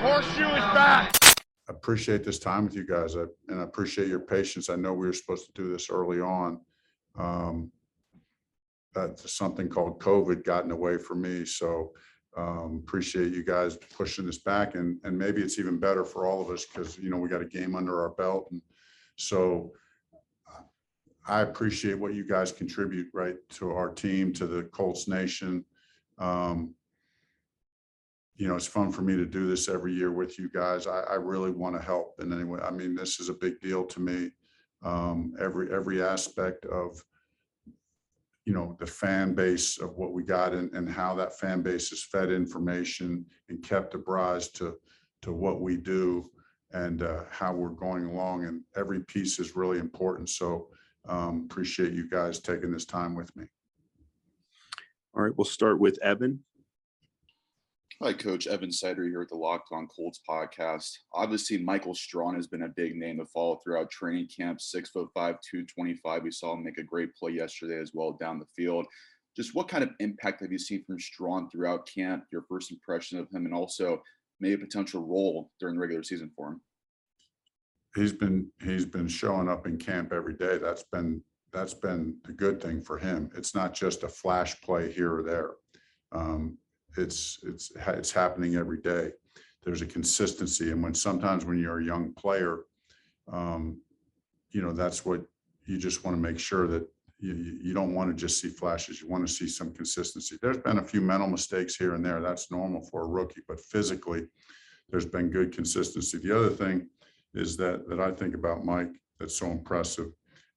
horseshoe is back. I appreciate this time with you guys, and I appreciate your patience. I know we were supposed to do this early on. Something called COVID got in the way for me. So appreciate you guys pushing this back, and maybe it's even better for all of us because, you know, we got a game under our belt. And so I appreciate what you guys contribute, right, to our team, to the Colts Nation. You know, it's fun for me to do this every year with you guys. I really want to help in any way. I mean, this is a big deal to me. Every aspect of, you know, the fan base of what we got and how that fan base is fed information and kept abreast to what we do and how we're going along. And every piece is really important. So appreciate you guys taking this time with me. All right, we'll start with Evan. Hi, Coach. Evan Sider here at the Locked On Colts podcast. Obviously, Michael Strachan has been a big name to follow throughout training camp. 6'5", 225. We saw him make a great play yesterday as well down the field. Just what kind of impact have you seen from Strachan throughout camp? Your first impression of him, and also maybe a potential role during the regular season for him. He's been showing up in camp every day. That's been the good thing for him. It's not just a flash play here or there. It's happening every day. There's a consistency, and sometimes when you're a young player, you know, that's what you just want to make sure that you don't want to just see flashes. You want to see some consistency. There's been a few mental mistakes here and there. That's normal for a rookie, but physically, there's been good consistency. The other thing is that I think about Mike that's so impressive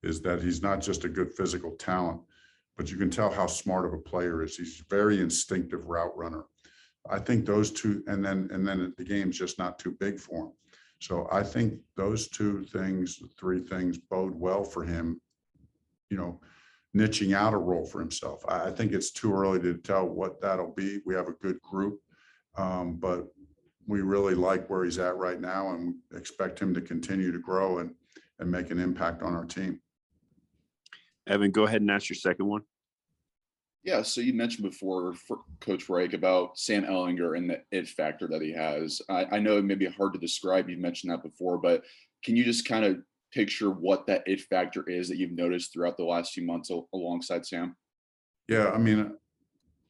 is that he's not just a good physical talent, but you can tell how smart of a player is. He's a very instinctive route runner. I think those two, and then the game's just not too big for him. So I think those three things bode well for him, you know, niching out a role for himself. I think it's too early to tell what that'll be. We have a good group, but we really like where he's at right now and expect him to continue to grow and make an impact on our team. Evan, go ahead and ask your second one. Yeah, so you mentioned before, Coach Reich, about Sam Ehlinger and the it factor that he has. I know it may be hard to describe. You mentioned that before, but can you just kind of picture what that it factor is that you've noticed throughout the last few months alongside Sam? Yeah, I mean,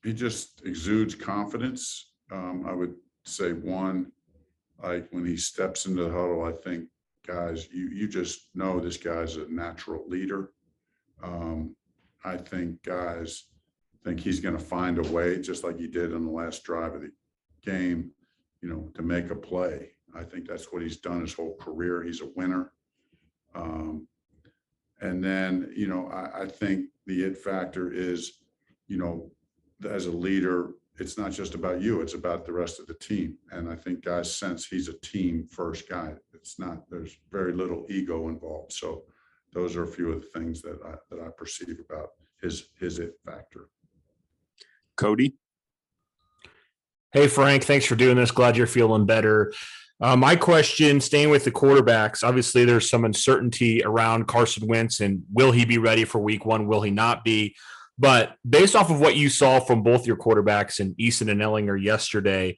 he just exudes confidence. I would say one, like when he steps into the huddle, I think, guys, you just know this guy's a natural leader. I think guys think he's going to find a way, just like he did on the last drive of the game, you know, to make a play. I think that's what he's done his whole career. He's a winner. And then, you know, I think the it factor is, you know, as a leader, it's not just about you, it's about the rest of the team. And I think guys sense he's a team first guy. There's very little ego involved. So those are a few of the things that I perceive about his it factor. Cody. Hey, Frank, thanks for doing this. Glad you're feeling better. My question, staying with the quarterbacks, obviously there's some uncertainty around Carson Wentz and will he be ready for week one? Will he not be? But based off of what you saw from both your quarterbacks and Eason and Ehlinger yesterday,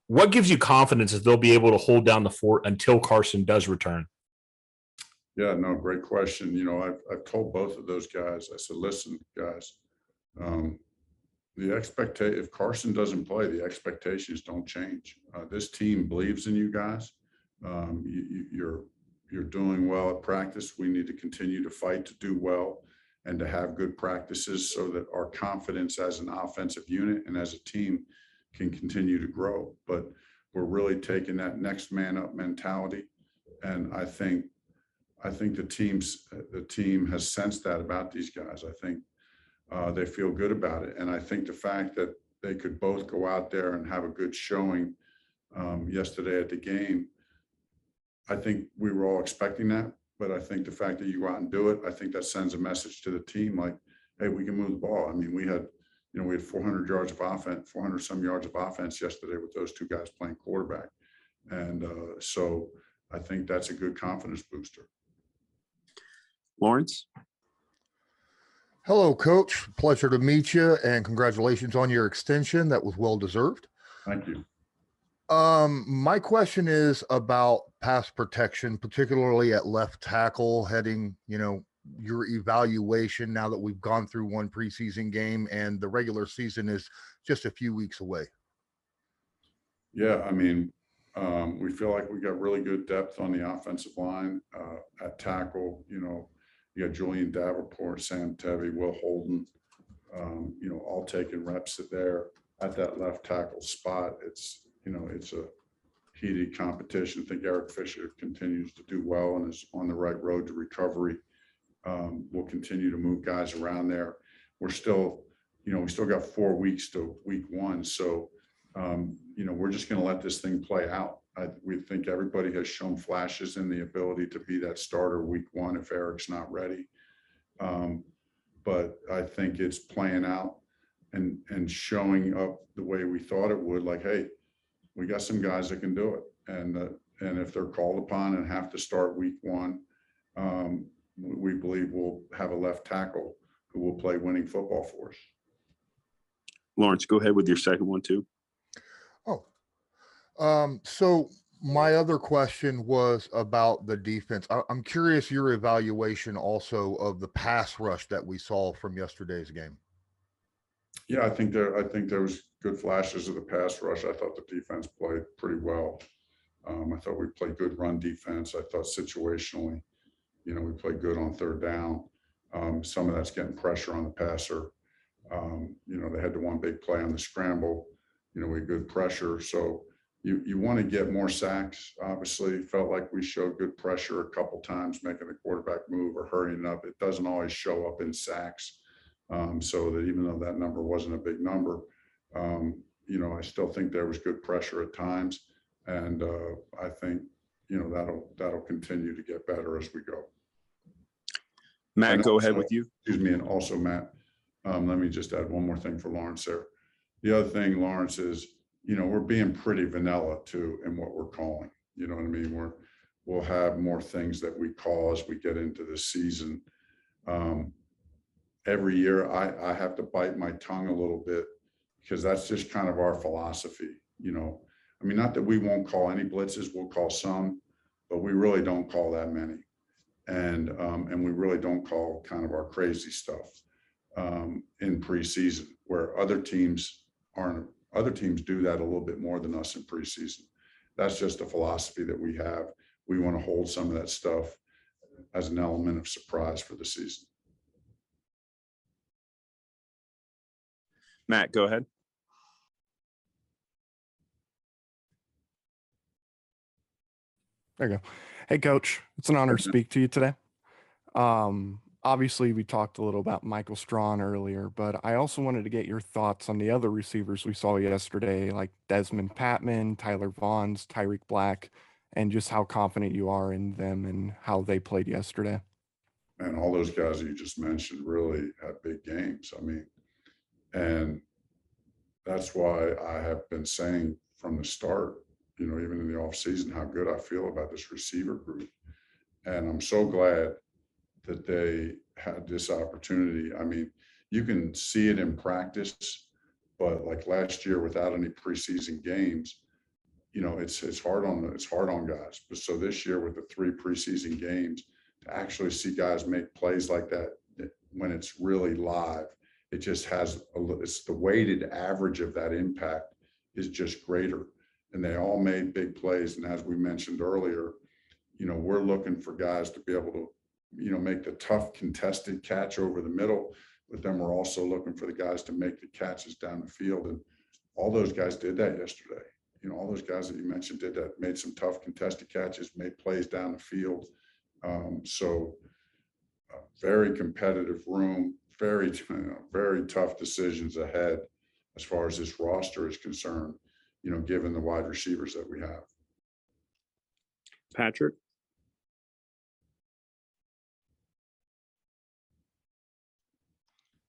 what gives you confidence that they'll be able to hold down the fort until Carson does return? Yeah, no, great question. You know, I've told both of those guys, I said, listen, guys, if Carson doesn't play, the expectations don't change. This team believes in you guys. You're doing well at practice. We need to continue to fight to do well and to have good practices so that our confidence as an offensive unit and as a team can continue to grow. But we're really taking that next man up mentality. And I think the team has sensed that about these guys. I think they feel good about it. And I think the fact that they could both go out there and have a good showing yesterday at the game, I think we were all expecting that. But I think the fact that you go out and do it, I think that sends a message to the team like, hey, we can move the ball. I mean, we had 400 yards of offense, 400 some yards of offense yesterday with those two guys playing quarterback. And so I think that's a good confidence booster. Lawrence. Hello, Coach. Pleasure to meet you, and congratulations on your extension. That was well deserved. Thank you. My question is about pass protection, particularly at left tackle, heading, your evaluation now that we've gone through one preseason game and the regular season is just a few weeks away. Yeah, I mean, we feel like we got really good depth on the offensive line at tackle. You got Julian Davenport, Sam Tevy, Will Holden, all taking reps at that left tackle spot. It's a heated competition. I think Eric Fisher continues to do well and is on the right road to recovery. We'll continue to move guys around there. We're still, we still got 4 weeks to week 1. So, we're just going to let this thing play out. We think everybody has shown flashes in the ability to be that starter week 1 if Eric's not ready. But I think it's playing out and showing up the way we thought it would. Like, hey, we got some guys that can do it. And if they're called upon and have to start week 1, we believe we'll have a left tackle who will play winning football for us. Lawrence, go ahead with your second one too. So my other question was about the defense. I'm curious your evaluation also of the pass rush that we saw from yesterday's game. Yeah, I think there was good flashes of the pass rush. I thought the defense played pretty well. I thought we played good run defense. I thought situationally, we played good on third down. Some of that's getting pressure on the passer. They had the one big play on the scramble. We had good pressure. So you want to get more sacks. Obviously, felt like we showed good pressure a couple times, making the quarterback move or hurrying up. It doesn't always show up in sacks. So that even though that number wasn't a big number, I still think there was good pressure at times. And I think, that'll continue to get better as we go. Matt, And go also, ahead with you. Excuse me. And also, Matt, let me just add one more thing for Lawrence there. The other thing, Lawrence, is, we're being pretty vanilla too in what we're calling. You know what I mean? We'll have more things that we call as we get into the season. Every year I have to bite my tongue a little bit because that's just kind of our philosophy. Not that we won't call any blitzes, we'll call some, but we really don't call that many. And we really don't call kind of our crazy stuff in preseason, where other teams do that a little bit more than us in preseason. That's just a philosophy that we have. We want to hold some of that stuff as an element of surprise for the season. Matt, go ahead. There you go. Hey, Coach. It's an honor to speak to you today. Obviously, we talked a little about Michael Strachan earlier, but I also wanted to get your thoughts on the other receivers we saw yesterday, like Desmond Patman, Tyler Vaughns, Tyreek Black, and just how confident you are in them and how they played yesterday. And all those guys that you just mentioned really had big games. And that's why I have been saying from the start, even in the offseason, how good I feel about this receiver group. And I'm so glad that they had this opportunity. You can see it in practice, but like last year without any preseason games, it's hard on guys. But so this year with the 3 preseason games, to actually see guys make plays like that when it's really live, it just it's the weighted average of that impact is just greater. And they all made big plays. And as we mentioned earlier, we're looking for guys to be able to, make the tough contested catch over the middle, but then we're also looking for the guys to make the catches down the field. And all those guys did that yesterday. All those guys that you mentioned did that, made some tough contested catches, made plays down the field. So very competitive room, very tough decisions ahead as far as this roster is concerned, given the wide receivers that we have. Patrick?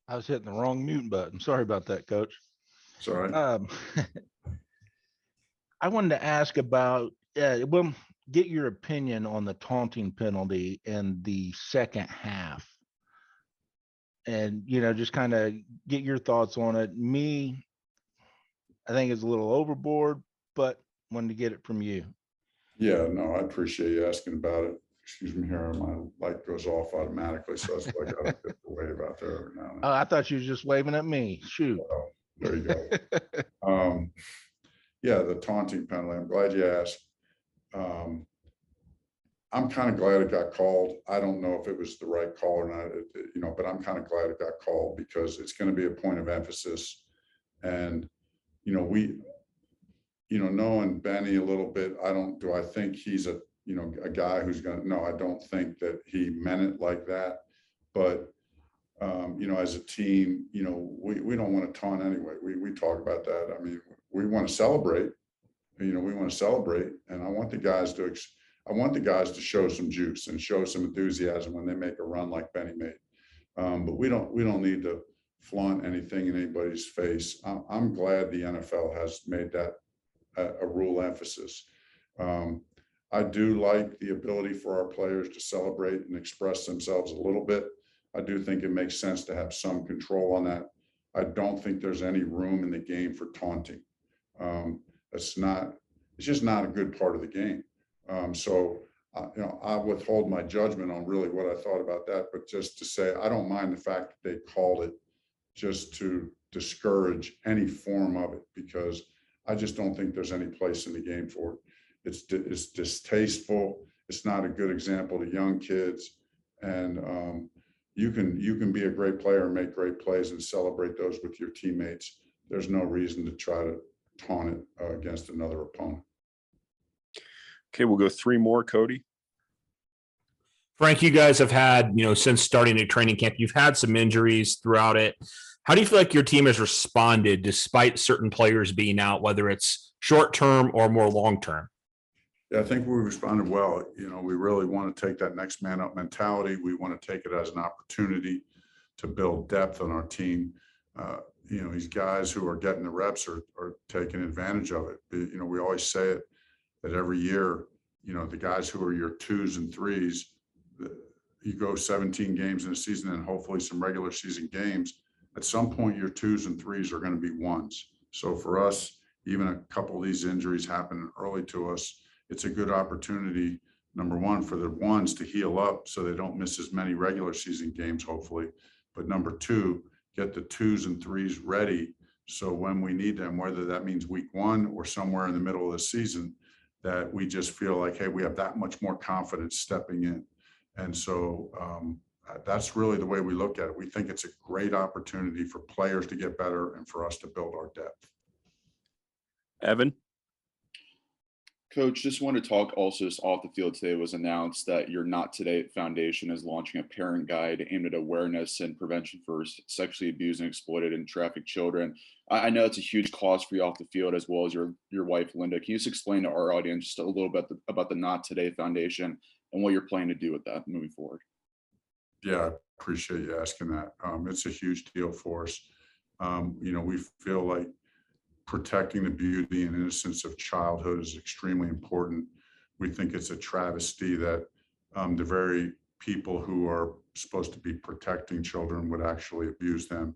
I was hitting the wrong mute button. Sorry about that, Coach. Sorry. I wanted to ask about, get your opinion on the taunting penalty in the second half. And, just kind of get your thoughts on it. I think it's a little overboard, but wanted to get it from you. Yeah, no, I appreciate you asking about it. Excuse me here, my light goes off automatically, so that's why I got to get the wave out there every now and then. Oh, I thought you were just waving at me. Shoot. Oh, there you go. Yeah, the taunting penalty. I'm glad you asked. I'm kind of glad it got called. I don't know if it was the right call or not, but I'm kind of glad it got called because it's going to be a point of emphasis. And, knowing Benny a little bit, do I think he's a guy who's going to, no, I don't think that he meant it like that. But, as a team, we don't want to taunt anyway. We talk about that. I mean, we want to celebrate, we want to celebrate. And I want the guys to show some juice and show some enthusiasm when they make a run like Benny made. But we don't need to flaunt anything in anybody's face. I'm glad the NFL has made that a rule emphasis. I do like the ability for our players to celebrate and express themselves a little bit. I do think it makes sense to have some control on that. I don't think there's any room in the game for taunting. It's just not a good part of the game. I withhold my judgment on really what I thought about that, but just to say, I don't mind the fact that they called it just to discourage any form of it, because I just don't think there's any place in the game for it. It's distasteful. It's not a good example to young kids. And you can be a great player and make great plays and celebrate those with your teammates. There's no reason to try to taunt it against another opponent. Okay, we'll go 3 more, Cody. Frank, you guys have had, since starting the training camp, you've had some injuries throughout it. How do you feel like your team has responded despite certain players being out, whether it's short-term or more long-term? Yeah, I think we responded well. We really want to take that next man up mentality. We want to take it as an opportunity to build depth on our team. These guys who are getting the reps are taking advantage of it. We always say it, that every year, the guys who are your 2s and 3s, you go 17 games in a season and hopefully some regular season games. At some point, your 2s and 3s are going to be 1s. So for us, even a couple of these injuries happen early to us, it's a good opportunity, number one, for the 1s to heal up so they don't miss as many regular season games, hopefully. But number 2, get the 2s and 3s ready. So when we need them, whether that means week 1 or somewhere in the middle of the season, that we just feel like, hey, we have that much more confidence stepping in. And so that's really the way we look at it. We think it's a great opportunity for players to get better and for us to build our depth. Evan? Coach, just want to talk also just off the field today. It was announced that your Not Today Foundation is launching a parent guide aimed at awareness and prevention for sexually abused and exploited and trafficked children. I know it's a huge cause for you off the field as well as your wife, Linda. Can you just explain to our audience just a little bit about the Not Today Foundation and what you're planning to do with that moving forward? Yeah, I appreciate you asking that. It's a huge deal for us. We feel like protecting the beauty and innocence of childhood is extremely important. We think it's a travesty that the very people who are supposed to be protecting children would actually abuse them.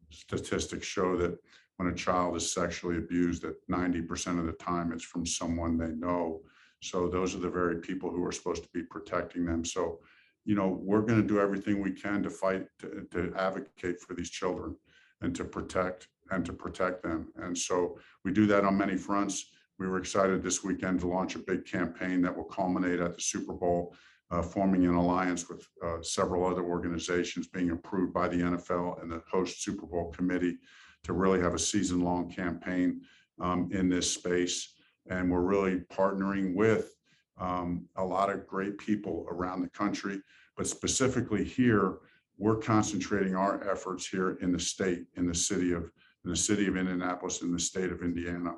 Statistics show that when a child is sexually abused, that 90% of the time it's from someone they know. So those are the very people who are supposed to be protecting them. So, we're going to do everything we can to fight, to advocate for these children and to protect them. And so we do that on many fronts. We were excited this weekend to launch a big campaign that will culminate at the Super Bowl, forming an alliance with several other organizations being approved by the NFL and the host Super Bowl committee to really have a season-long campaign in this space. And we're really partnering with a lot of great people around the country, but specifically here, we're concentrating our efforts here in the state, in the city of Indianapolis, in the state of Indiana.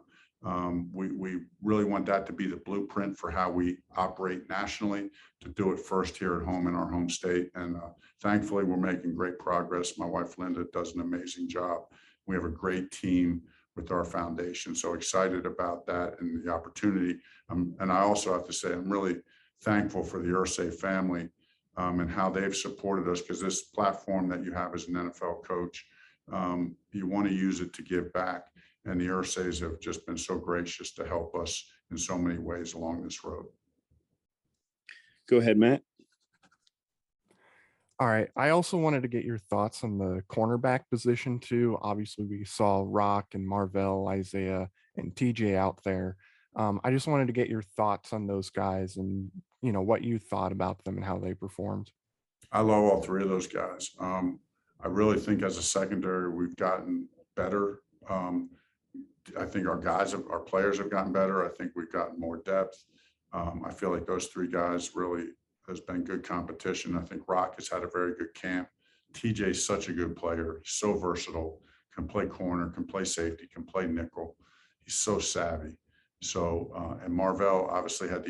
We really want that to be the blueprint for how we operate nationally, to do it first here at home in our home state. And thankfully, we're making great progress. My wife, Linda, does an amazing job. We have a great team with our foundation. So excited about that and the opportunity. And I also have to say, I'm really thankful for the Irsay family and how they've supported us, because this platform that you have as an NFL coach, you want to use it to give back. and the Ursays have just been so gracious to help us in so many ways along this road. Go ahead, Matt. All right. I also wanted to get your thoughts on the cornerback position too. Obviously, we saw Rock and Marvell, Isaiah, and TJ out there. I just wanted to get your thoughts on those guys and what you thought about them and how they performed. I love all three of those guys. I really think as a secondary, we've gotten better. I think our players have gotten better. I think we've gotten more depth. I feel like those three guys really has been good competition. I think Rock has had a very good camp. TJ's such a good player. He's so versatile, can play corner, can play safety, can play nickel. He's so savvy. So, and Marvell obviously had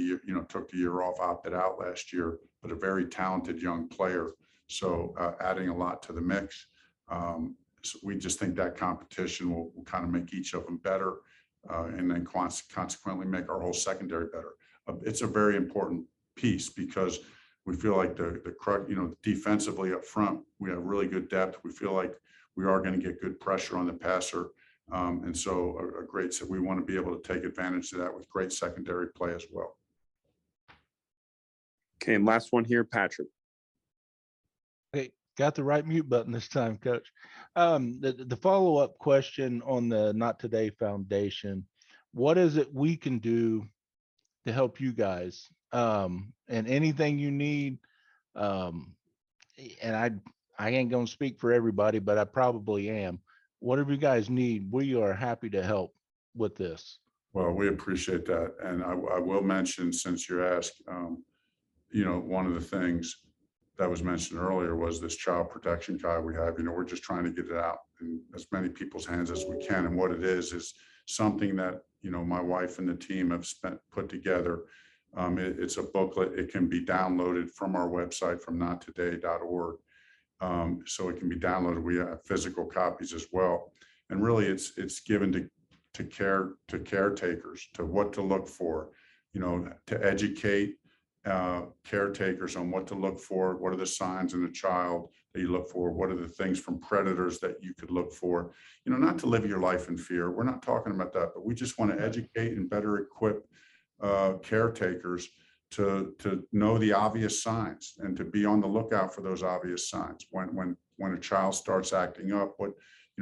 took the year off, opted out last year, but a very talented young player. So adding a lot to the mix. So we just think that competition will kind of make each of them better, and then consequently make our whole secondary better. It's a very important piece because we feel like defensively up front, we have really good depth. We feel like we are going to get good pressure on the passer. And so we want to be able to take advantage of that with great secondary play as well. Okay, and last one here, Patrick. Hey, got the right mute button this time, Coach. The follow-up question on the Not Today Foundation, what is it we can do to help you guys? And anything you need, and I ain't gonna speak for everybody, but I probably am. Whatever you guys need, we are happy to help with this. Well, we appreciate that. And I will mention, since you asked, one of the things that was mentioned earlier was this child protection guide we have. We're just trying to get it out in as many people's hands as we can. And what it is something that, my wife and the team have put together. It's a booklet. It can be downloaded from our website, from nottoday.org. So it can be downloaded. We have physical copies as well. And really it's given to caretakers, to what to look for, to educate caretakers on what to look for. What are the signs in a child that you look for? What are the things from predators that you could look for? Not to live your life in fear. We're not talking about that, but we just want to educate and better equip caretakers to know the obvious signs and to be on the lookout for those obvious signs. When a child starts acting up,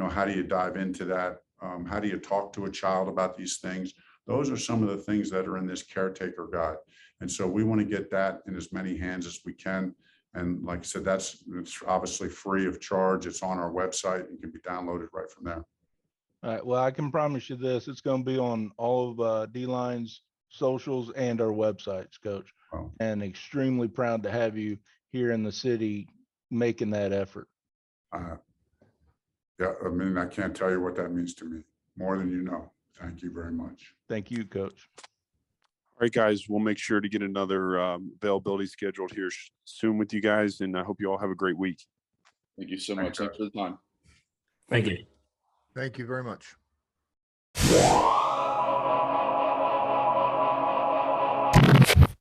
how do you dive into that? How do you talk to a child about these things? Those are some of the things that are in this caretaker guide. And so we want to get that in as many hands as we can. And like I said, it's obviously free of charge. It's on our website and can be downloaded right from there. All right. Well, I can promise you this, it's going to be on all of D-Line's socials and our websites, Coach. Wow. And extremely proud to have you here in the city making that effort. Yeah, I can't tell you what that means to me, more than you know. Thank you very much. Thank you, Coach. All right, guys, we'll make sure to get another availability scheduled here soon with you guys, and I hope you all have a great week. Thank you so much. Thanks for the time. Thank you. Thank you very much.